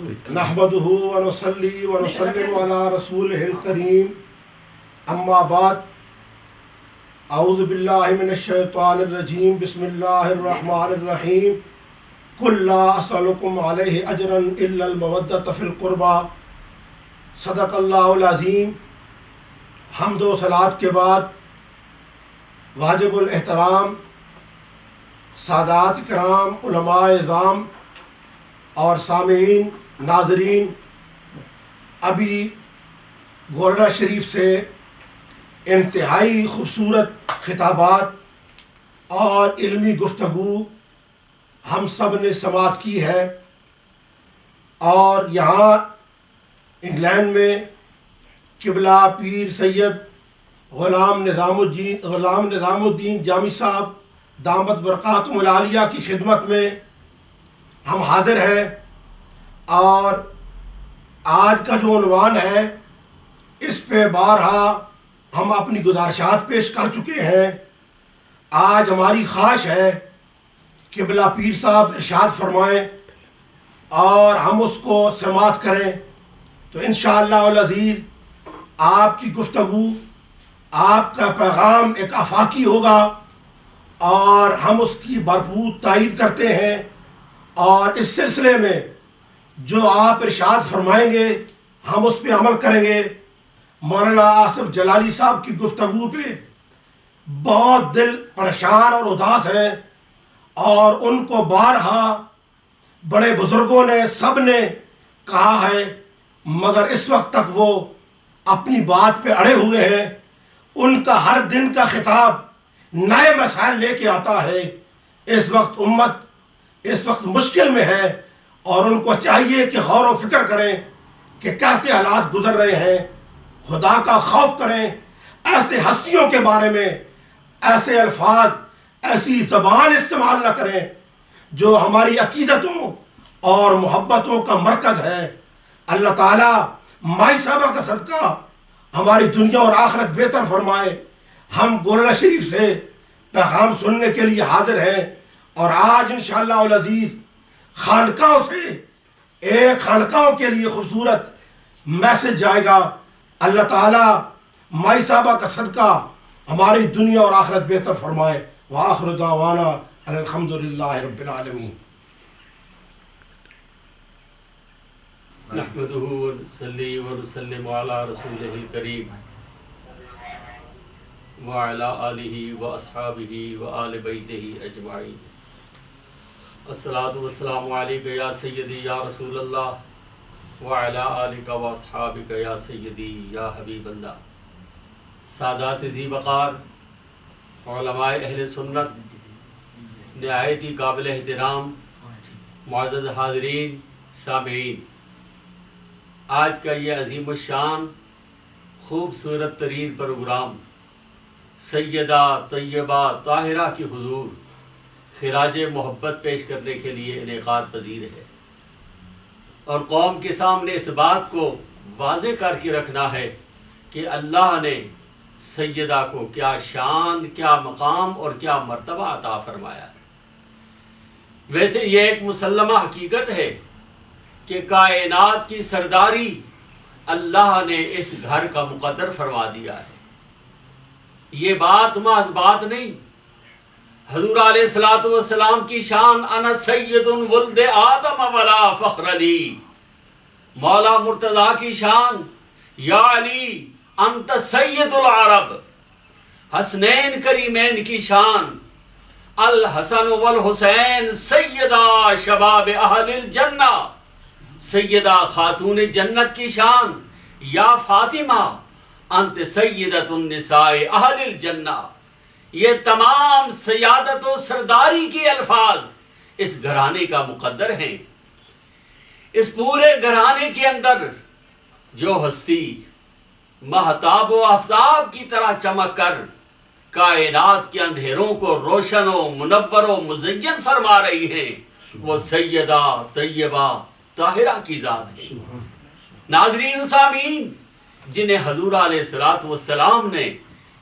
نحمده ونصلي ونسلم على رسوله الكريم اما بعد اعوذ باللہ من الشیطان الرجیم بسم اللہ الرحمن الرحیم قل لا اسألكم علیہ اجرا الا المودۃ فی القربى صدق اللہ العظیم۔ حمد و صلوات کے بعد واجب الاحترام سادات کرام علماء اعظام اور سامعین ناظرین، ابھی گورنر شریف سے انتہائی خوبصورت خطابات اور علمی گفتگو ہم سب نے سماعت کی ہے، اور یہاں انگلینڈ میں قبلہ پیر سید غلام نظام الدین جامی صاحب دامت برکاتہم العالیہ کی خدمت میں ہم حاضر ہیں، اور آج کا جو عنوان ہے اس پہ بارہا ہم اپنی گزارشات پیش کر چکے ہیں۔ آج ہماری خواہش ہے کہ قبلہ پیر صاحب ارشاد فرمائیں اور ہم اس کو سماعت کریں، تو انشاءاللہ العزیز آپ کی گفتگو، آپ کا پیغام ایک آفاقی ہوگا، اور ہم اس کی بھرپور تائید کرتے ہیں، اور اس سلسلے میں جو آپ ارشاد فرمائیں گے ہم اس پہ عمل کریں گے۔ مولانا آصف جلالی صاحب کی گفتگو پہ بہت دل پریشان اور اداس ہے، اور ان کو بارہا بڑے بزرگوں نے سب نے کہا ہے، مگر اس وقت تک وہ اپنی بات پہ اڑے ہوئے ہیں۔ ان کا ہر دن کا خطاب نئے مسائل لے کے آتا ہے۔ اس وقت امت اس وقت مشکل میں ہے، اور ان کو چاہیے کہ غور و فکر کریں کہ کیسے حالات گزر رہے ہیں، خدا کا خوف کریں، ایسے ہستیوں کے بارے میں ایسے الفاظ، ایسی زبان استعمال نہ کریں جو ہماری عقیدتوں اور محبتوں کا مرکز ہے۔ اللہ تعالیٰ مائی صاحبہ کا صدقہ ہماری دنیا اور آخرت بہتر فرمائے۔ ہم گورنر شریف سے پیغام سننے کے لیے حاضر ہیں، اور آج انشاءاللہ العزیز خانقاہوں سے ایک خانقاہوں کے لیے خوبصورت میسج جائے گا۔ اللہ تعالیٰ مائی صاحبہ کا صدقہ ہماری دنیا اور آخرت بہتر فرمائے۔ وآخر دعوانا ان الحمدللہ رب العالمین۔ نحمده ونصلي ونسلم على رسوله الكريم وعلى آله وأصحابه وآل بيته أجمعين۔ الصلاة والسلام عليك يا سيدي يا رسول الله وعلى آلك وأصحابك يا سيدي يا حبيب الله۔ سادات ذی وقار، علماء اہل سنت، نہایت ہی قابل احترام معزز حاضرین سامعین، آج کا یہ عظیم الشان خوبصورت ترین پروگرام سیدہ طیبہ طاہرہ کی حضور خراج محبت پیش کرنے کے لیے انعقاد پذیر ہے، اور قوم کے سامنے اس بات کو واضح کر کے رکھنا ہے کہ اللہ نے سیدہ کو کیا شان، کیا مقام اور کیا مرتبہ عطا فرمایا ہے۔ ویسے یہ ایک مسلمہ حقیقت ہے کہ کائنات کی سرداری اللہ نے اس گھر کا مقدر فرما دیا ہے۔ یہ بات محض بات نہیں، حضور علیہ الصلوۃ والسلام کی شان انا سید ولد آدم ولا فخر لی، مولا مرتضیٰ کی شان یا علی انت سید العرب، حسنین کریمین کی شان الحسن والحسین سیدہ شباب اہل الجنہ، سیدہ خاتون جنت کی شان یا فاطمہ انت سیدۃ النساء اہل الجنہ۔ یہ تمام سیادت و سرداری کے الفاظ اس گھرانے کا مقدر ہیں۔ اس پورے گھرانے کے اندر جو ہستی مہتاب و آفتاب کی طرح چمک کر کائنات کے اندھیروں کو روشن و منور و مزین فرما رہی ہے، وہ سیدہ طیبہ طاہرہ کی ذات ہے۔ ناظرین سامعین، جنہیں حضور علیہ السلام نے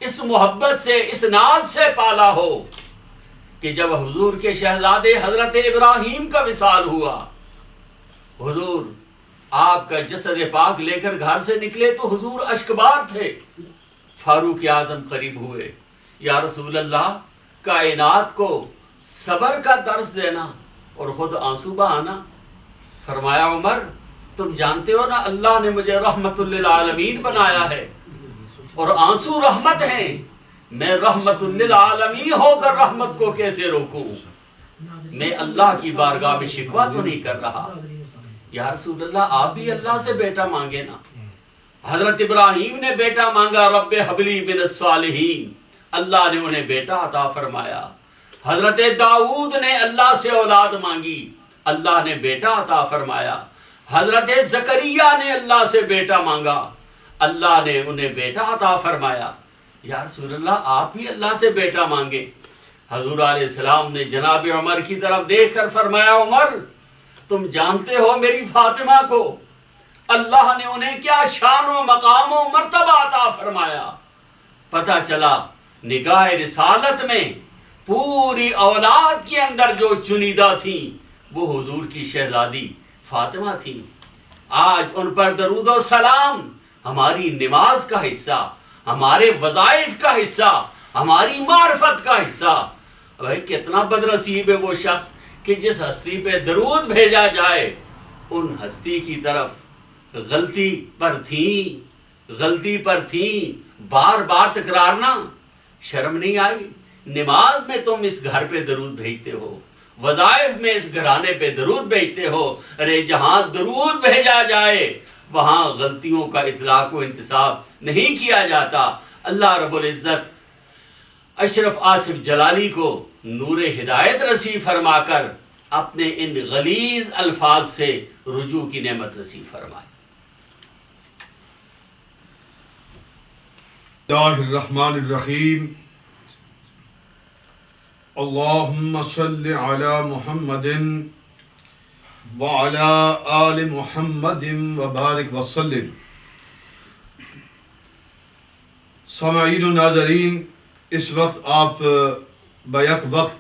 اس محبت سے، اس ناز سے پالا ہو کہ جب حضور کے شہزادے حضرت ابراہیم کا وصال ہوا، حضور آپ کا جسد پاک لے کر گھر سے نکلے تو حضور اشکبار تھے. فاروق اعظم قریب ہوئے. یا رسول اللہ، کائنات کو صبر کا درس دینا اور خود آنسو بہانا. فرمایا عمر، تم جانتے ہو نا اللہ نے مجھے رحمت للعالمین بنایا ہے اور آنسو رحمت ہیں. میں رحمت للعالمین ہو کر رحمت کو کیسے روکوں؟ میں اللہ کی بارگاہ میں شکوہ تو نہیں کر رہا. یا رسول اللہ، آپ بھی اللہ سے بیٹا مانگے نا. حضرت ابراہیم نے بیٹا مانگا، رب حبلی من الصالحین، اللہ نے انہیں بیٹا عطا فرمایا. حضرت داؤد نے اللہ سے اولاد مانگی، اللہ نے بیٹا عطا فرمایا. حضرت زکریا نے اللہ سے بیٹا مانگا، اللہ نے انہیں بیٹا عطا فرمایا. یا رسول اللہ، آپ بھی اللہ سے بیٹا مانگے. حضور علیہ السلام نے جناب عمر کی طرف دیکھ کر فرمایا، عمر تم جانتے ہو میری فاطمہ کو اللہ نے انہیں کیا شان و مقام و مرتبہ عطا فرمایا. پتہ چلا نگاہ رسالت میں پوری اولاد کے اندر جو چنیدہ تھیں وہ حضور کی شہزادی فاطمہ تھیں. آج ان پر درود و سلام ہماری نماز کا حصہ، ہمارے وظائف کا حصہ، ہماری معرفت کا حصہ. بھائی کتنا بدنصیب ہے وہ شخص کہ جس ہستی پہ درود بھیجا جائے ان ہستی کی طرف غلطی پر تھیں بار بار تکرارنا. شرم نہیں آئی؟ نماز میں تم اس گھر پہ درود بھیجتے ہو، وظائف میں اس گھرانے پہ درود بھیجتے ہو. ارے جہاں درود بھیجا جائے وہاں غلطیوں کا اطلاق و انتصاب نہیں کیا جاتا. اللہ رب العزت اشرف آصف جلالی کو نور ہدایت نصیب فرما کر اپنے ان غلیظ الفاظ سے رجوع کی نعمت نصیب فرمائے. اللہ الرحمن الرحیم. اللہم صل علی محمد وعلی آل محمد وبارک وسلم. سامعین و ناظرین، اس وقت آپ بیک وقت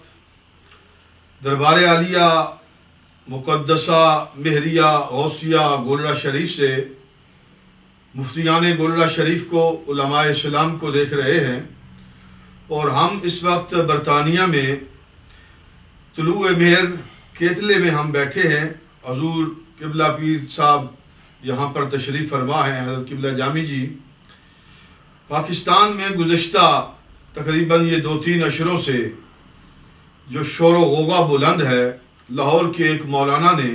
دربار عالیہ مقدسہ مہریہ غوثیہ گولڑہ شریف سے مفتیان گولڑہ شریف کو، علماء اسلام کو دیکھ رہے ہیں. اور ہم اس وقت برطانیہ میں طلوع مہر کیتلے میں ہم بیٹھے ہیں. حضور قبلہ پیر صاحب یہاں پر تشریف فرما ہیں، حضرت قبلہ جامی جی. پاکستان میں گزشتہ تقریباً یہ 2-3 اشروں سے جو شور و غوغا بلند ہے، لاہور کے ایک مولانا نے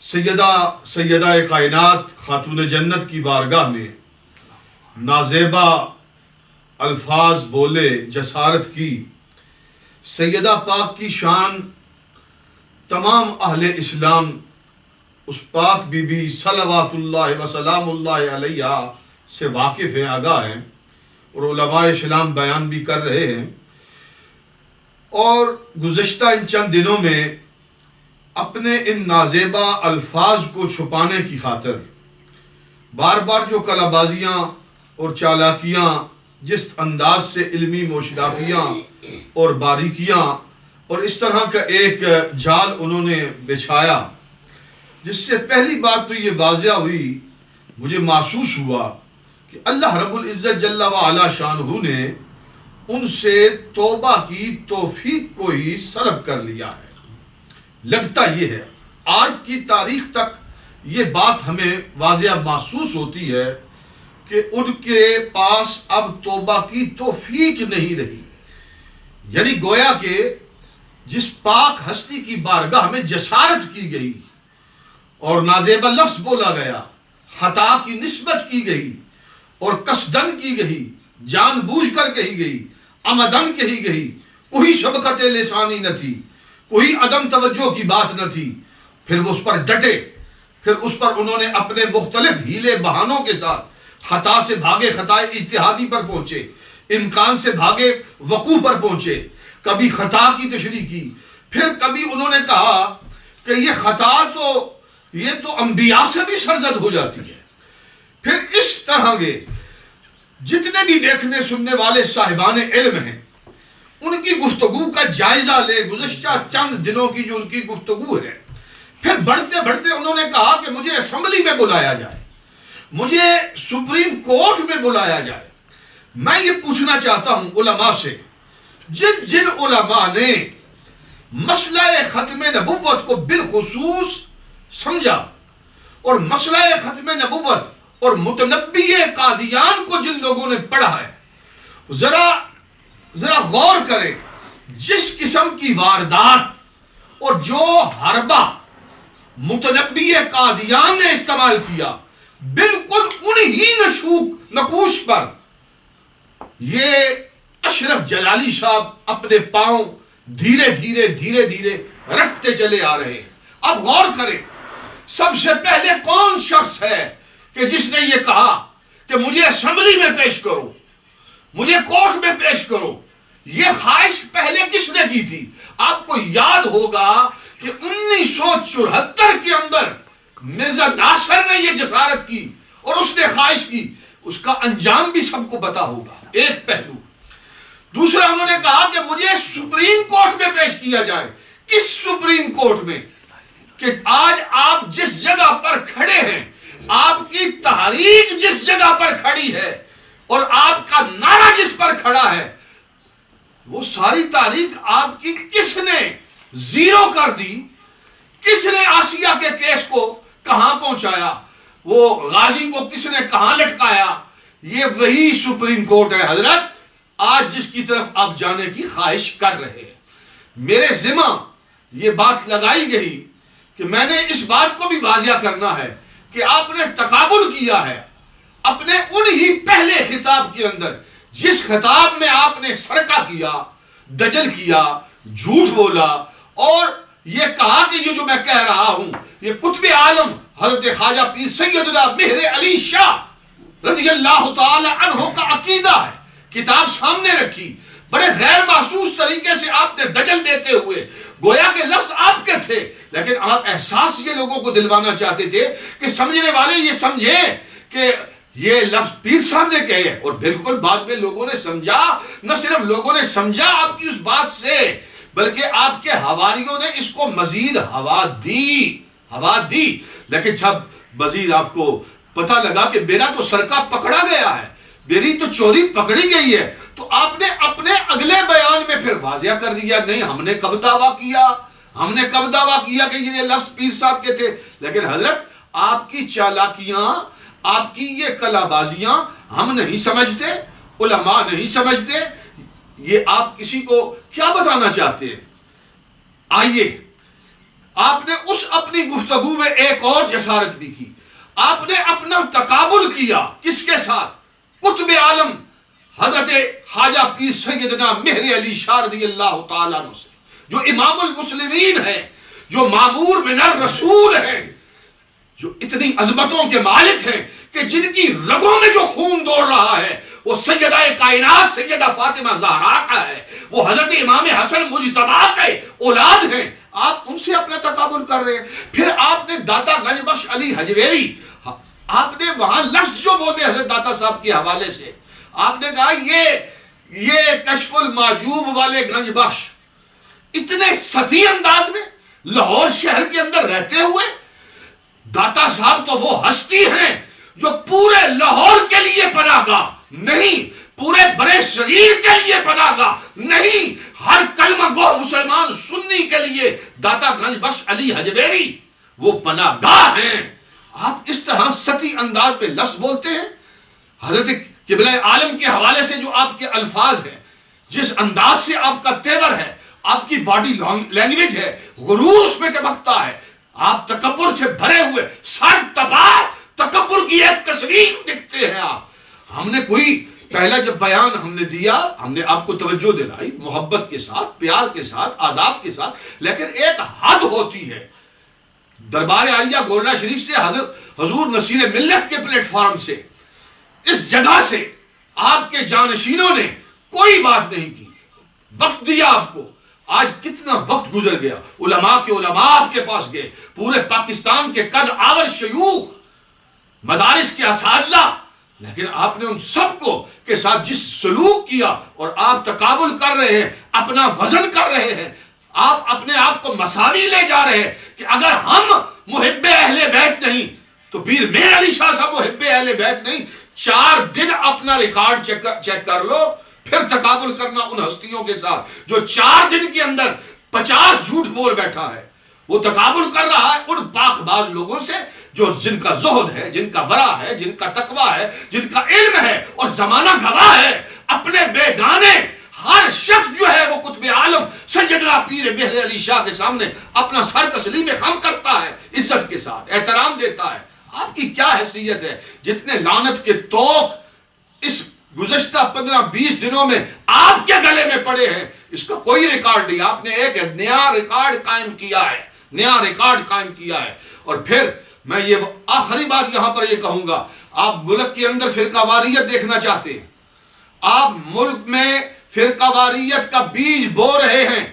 سیدہ کائنات خاتون جنت کی بارگاہ میں نازیبا الفاظ بولے، جسارت کی. سیدہ پاک کی شان تمام اہل اسلام اس پاک بی بی صلوات اللہ وسلام اللہ علیہ سے واقف ہیں، آگاہ ہیں، اور علماء اسلام بیان بھی کر رہے ہیں. اور گزشتہ ان چند دنوں میں اپنے ان نازیبا الفاظ کو چھپانے کی خاطر بار بار جو کلا بازیاں اور چالاکیاں، جس انداز سے علمی موشدافیاں اور باریکیاں اور اس طرح کا ایک جال انہوں نے بچھایا، جس سے پہلی بات تو یہ واضح ہوئی، مجھے محسوس ہوا کہ اللہ رب العزت جل وعلا شانہ نے ان سے توبہ کی توفیق کو ہی سلب کر لیا ہے. لگتا یہ ہے آج کی تاریخ تک یہ بات ہمیں واضح محسوس ہوتی ہے کہ ان کے پاس اب توبہ کی توفیق نہیں رہی. یعنی گویا کہ جس پاک ہستی کی بارگاہ میں جسارت کی گئی اور نازیبا لفظ بولا گیا، خطا کی نسبت کی گئی اور قصدن کی گئی، جان بوجھ کر کہی گئی، عمدن کہی گئی، کوئی شبقت لسانی نہ تھی، کوئی عدم توجہ کی بات نہ تھی. پھر وہ اس پر ڈٹے، پھر اس پر انہوں نے اپنے مختلف ہیلے بہانوں کے ساتھ خطا سے بھاگے خطا اجتہادی پر پہنچے، امکان سے بھاگے وقوع پر پہنچے. کبھی خطا کی تشریح کی، پھر کبھی انہوں نے کہا کہ یہ خطا تو انبیاء سے بھی سرزد ہو جاتی ہے. پھر اس طرح کے جتنے بھی دیکھنے سننے والے صاحبان علم ہیں ان کی گفتگو کا جائزہ لے. گزشتہ چند دنوں کی جو ان کی گفتگو ہے، پھر بڑھتے بڑھتے انہوں نے کہا میں بلایا جائے، مجھے سپریم کورٹ میں بلایا جائے، میں یہ پوچھنا چاہتا ہوں علماء سے، جن علماء نے مسئلہ ختم نبوت کو بالخصوص سمجھا اور مسئلہ ختم نبوت اور متنبی قادیان کو جن لوگوں نے پڑھا ہے، ذرا غور کریں، جس قسم کی واردات اور جو حربہ متنبی قادیان نے استعمال کیا، بالکل انہی نقوش پر یہ اشرف جلالی صاحب اپنے پاؤں دھیرے دھیرے رکھتے چلے آ رہے ہیں۔ اب غور کریں، سب سے پہلے کون شخص ہے کہ جس نے یہ کہا کہ مجھے اسمبلی میں پیش کرو، مجھے کورٹ میں پیش کرو؟ یہ خواہش پہلے کس نے کی تھی؟ آپ کو یاد ہوگا کہ 1974 کے اندر مرزا ناصر نے یہ جسارت کی اور اس نے خواہش کی، اس کا انجام بھی سب کو پتا ہوگا۔ ایک پہلو۔ دوسرا، انہوں نے کہا کہ مجھے سپریم کورٹ میں پیش کیا جائے۔ کس سپریم کورٹ میں؟ کہ آج آپ جس جگہ پر کھڑے ہیں، آپ کی تحریک جس جگہ پر کھڑی ہے اور آپ کا نعرہ جس پر کھڑا ہے، وہ ساری تاریخ آپ کی کس نے زیرو کر دی؟ کس نے آسیہ کے کیس کو کہاں پہنچایا؟ وہ غازی کو کس نے کہاں لٹکایا؟ یہ وہی سپریم کورٹ ہے حضرت، آج جس کی طرف آپ جانے کی خواہش کر رہے ہیں۔ میرے ذمہ یہ بات لگائی گئی کہ میں نے اس بات کو بھی واضح کرنا ہے کہ آپ نے تقابل کیا ہے اپنے انہی پہلے خطاب کے اندر، جس خطاب میں آپ نے سرقہ کیا، دجل کیا، جھوٹ بولا اور یہ کہا کہ یہ جو میں کہہ رہا ہوں یہ قطب عالم حضرت خواجہ پیر سیدنا مہر علی شاہ رضی اللہ تعالی عنہ کا عقیدہ ہے۔ کتاب سامنے رکھی، بڑے غیر محسوس طریقے سے آپ نے دجل دیتے ہوئے، گویا کہ لفظ آپ کے تھے لیکن آپ احساس یہ لوگوں کو دلوانا چاہتے تھے کہ سمجھنے والے یہ سمجھیں کہ یہ لفظ پیر صاحب نے کہے، اور بالکل بعد میں لوگوں نے سمجھا، نہ صرف لوگوں نے سمجھا آپ کی اس بات سے بلکہ آپ کے حواریوں نے اس کو مزید ہوا دی۔ لیکن جب مزید آپ کو پتہ لگا کہ میرا تو سرقہ پکڑا گیا ہے، میری تو چوری پکڑی گئی ہے، تو آپ نے اپنے اگلے بیان میں پھر واضح کر دیا، نہیں ہم نے کب دعویٰ کیا کہ یہ لفظ پیر صاحب کے تھے؟ لیکن حضرت آپ کی چالاکیاں، آپ کی یہ کلا بازیاں ہم نہیں سمجھتے، علماء نہیں سمجھتے، یہ آپ کسی کو کیا بتانا چاہتے ہیں؟ آئیے، آپ نے اس اپنی گفتگو میں ایک اور جسارت بھی کی، آپ نے اپنا تقابل کیا کس کے ساتھ؟ قطب عالم حضرت خواجہ پیر سیدنا مہر علی شاہ رضی اللہ تعالیٰ عنہ سے، جو امام المسلمین ہے، جو مامور من الرسول ہیں، جو اتنی عظمتوں کے مالک ہیں کہ جن کی رگوں میں جو خون دوڑ رہا ہے وہ سیدہ کائنات سیدہ فاطمہ زہرا کا ہے، وہ حضرت امام حسن مجتبی کے اولاد ہیں، آپ ان سے اپنا تقابل کر رہے ہیں۔ پھر آپ نے داتا گنج بخش علی حجویری، آپ نے وہاں لفظ جو بولے حضرت داتا صاحب کے حوالے سے، آپ نے کہا یہ کشف المعجوب والے گنج بخش اتنے سطحی انداز میں لاہور شہر کے اندر رہتے ہوئے، داتا صاحب تو وہ ہستی ہیں جو پورے لاہور کے لیے پناہ گاہ نہیں، پورے برے صغیر کے لیے پناہ گاہ نہیں، ہر کلمہ گو مسلمان سنی کے لیے داتا گنج بخش علی حجویری وہ پناہ گاہ ہیں۔ آپ اس طرح سطحی انداز میں لفظ بولتے ہیں۔ حضرت قبلہ عالم کے حوالے سے جو آپ کے الفاظ ہیں، جس انداز سے آپ کا تیور ہے، آپ کی باڈی لینگویج ہے، غرور اس میں ٹپکتا ہے، آپ تکبر سے بھرے ہوئے سر تبا تکبر کی ایک تصویر دکھتے ہیں آپ۔ ہم نے کوئی پہلا جب بیان ہم نے دیا، ہم نے آپ کو توجہ دلائی محبت کے ساتھ، پیار کے ساتھ، آداب کے ساتھ، لیکن ایک حد ہوتی ہے۔ دربار عالیہ گولڑا شریف سے حضور نصیر ملت کے پلیٹ فارم سے، اس جگہ سے آپ کے جانشینوں نے کوئی بات نہیں کی، وقت دیا آپ کو۔ آج کتنا وقت گزر گیا، علماء کے علماء آپ کے پاس گئے، پورے پاکستان کے قد آور شیوخ، مدارس کے اساتذہ، لیکن آپ نے ان سب کو کے ساتھ جس سلوک کیا، اور آپ تقابل کر رہے ہیں، اپنا وزن کر رہے ہیں، آپ اپنے آپ کو مساوی لے جا رہے ہیں کہ اگر ہم محب اہل بیت نہیں تو پیر میر علی شاہ صاحب محب اہل بیت نہیں. 4 دن اپنا ریکارڈ چیک کر لو، پھر تقابل کرنا ان ہستیوں کے ساتھ جو 4 دن کے اندر 50 جھوٹ بول بیٹھا ہے. وہ تقابل کر رہا ہے ان پاک باز لوگوں سے جو جن کا زہد ہے، جن کا ورع ہے، جن کا تقوی ہے، جن کا علم ہے، اور زمانہ گواہ ہے. اپنے بیگانے ہر شخص جو ہے وہ قطب عالم سیدنا پیر مہر علی شاہ کے سامنے اپنا سر تسلیم خم کرتا ہے، عزت کے ساتھ احترام دیتا ہے. آپ کی کیا حیثیت ہے؟ جتنے لعنت کے توق اس گزشتہ 15-20 دنوں میں آپ کے گلے میں پڑے ہیں، اس کا کوئی ریکارڈ نہیں. آپ نے ایک نیا ریکارڈ قائم کیا ہے، نیا ریکارڈ قائم کیا ہے. اور پھر میں یہ آخری بات یہاں پر یہ کہوں گا، آپ ملک کے اندر فرقہ واریت دیکھنا چاہتے ہیں، آپ ملک میں فرقہ واریت کا بیج بو رہے ہیں،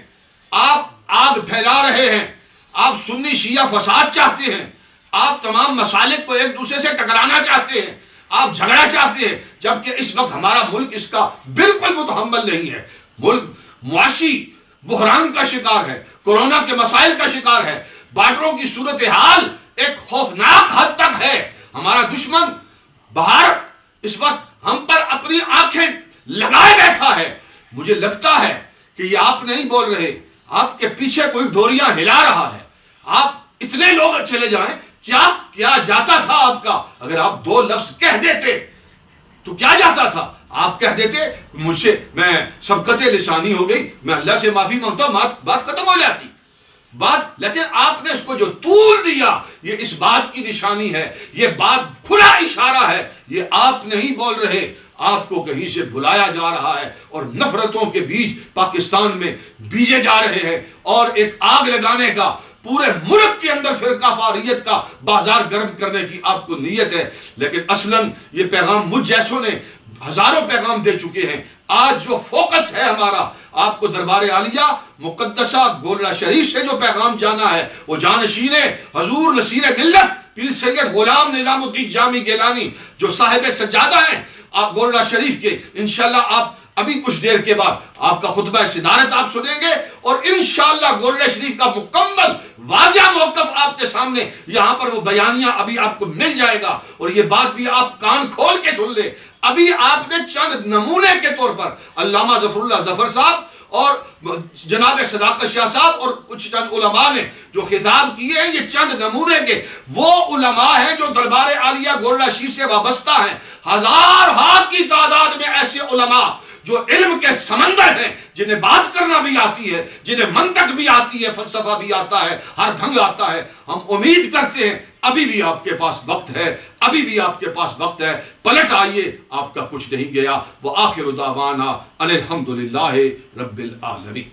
آپ آگ پھیلا رہے ہیں، آپ سنی شیعہ فساد چاہتے ہیں، آپ تمام مسالک کو ایک دوسرے سے ٹکرانا چاہتے ہیں، آپ جھگڑا چاہتے ہیں، جبکہ اس وقت ہمارا ملک اس کا بالکل متحمل نہیں ہے. ملک معاشی بحران کا شکار ہے، کورونا کے مسائل کا شکار ہے، بارڈروں کی صورتحال ایک خوفناک حد تک ہے. ہمارا دشمن بھارت اس وقت ہم پر اپنی آنکھیں لگائے بیٹھا ہے. مجھے لگتا ہے کہ یہ آپ نہیں بول رہے، آپ کے پیچھے کوئی ڈوریاں ہلا رہا ہے. آپ اتنے لوگ چلے جائیں، کیا جاتا تھا آپ کا؟ اگر آپ 2 لفظ کہہ دیتے تو کیا جاتا تھا؟ آپ کہہ دیتے مجھ سے میں سبقت لسانی ہو گئی، میں اللہ سے معافی مانگتا ہوں، بات ختم ہو جاتی بات. لیکن آپ نے اس کو جو طول دیا، یہ اس بات کی نشانی ہے، یہ بات کھلا اشارہ ہے. یہ آپ نہیں بول رہے، آپ کو کہیں سے بلایا جا رہا ہے اور نفرتوں کے بیج پاکستان میں بیجے جا رہے ہیں، اور ایک آگ لگانے کا پورے ملک کے اندر فرقہ واریت کا بازار گرم کرنے کی آپ کو نیت ہے. لیکن اصلاً یہ پیغام مجھ جیسوں نے ہزاروں پیغام دے چکے ہیں. آج جو فوکس ہے ہمارا، آپ کو دربار عالیہ مقدسہ گولڑہ شریف سے جو پیغام جانا ہے، وہ جانشین حضور نصیر ملت پیر سید غلام نظام الدین جامی گیلانی جو صاحب سجادہ ہیں آپ گولڑہ شریف کے، انشاءاللہ آپ ابھی کچھ دیر کے بعد آپ کا خطبہ صدارت آپ سنیں گے، اور انشاءاللہ گولڑہ شریف کا مکمل واضح موقف آپ کے سامنے یہاں پر وہ بیانیہ ابھی آپ کو مل جائے گا. اور یہ بات بھی آپ کان کھول کے سن لیں. ابھی آپ نے چند نمونے کے طور پر علامہ ظفر اللہ ظفر صاحب اور جناب صداقت شاہ صاحب اور کچھ چند علماء نے جو خطاب کیے ہیں، یہ چند نمونے کے وہ علماء ہیں جو دربار عالیہ گولڑہ شریف سے وابستہ ہیں. ہزار ہاتھ کی تعداد میں ایسے علماء جو علم کے سمندر ہیں، جنہیں بات کرنا بھی آتی ہے، جنہیں منطق بھی آتی ہے، فلسفہ بھی آتا ہے، ہر ڈھنگ آتا ہے. ہم امید کرتے ہیں ابھی بھی آپ کے پاس وقت ہے، ابھی بھی آپ کے پاس وقت ہے، پلٹ آئیے، آپ کا کچھ نہیں گیا. وآخر دعوانا ان الحمدللہ رب العالمین.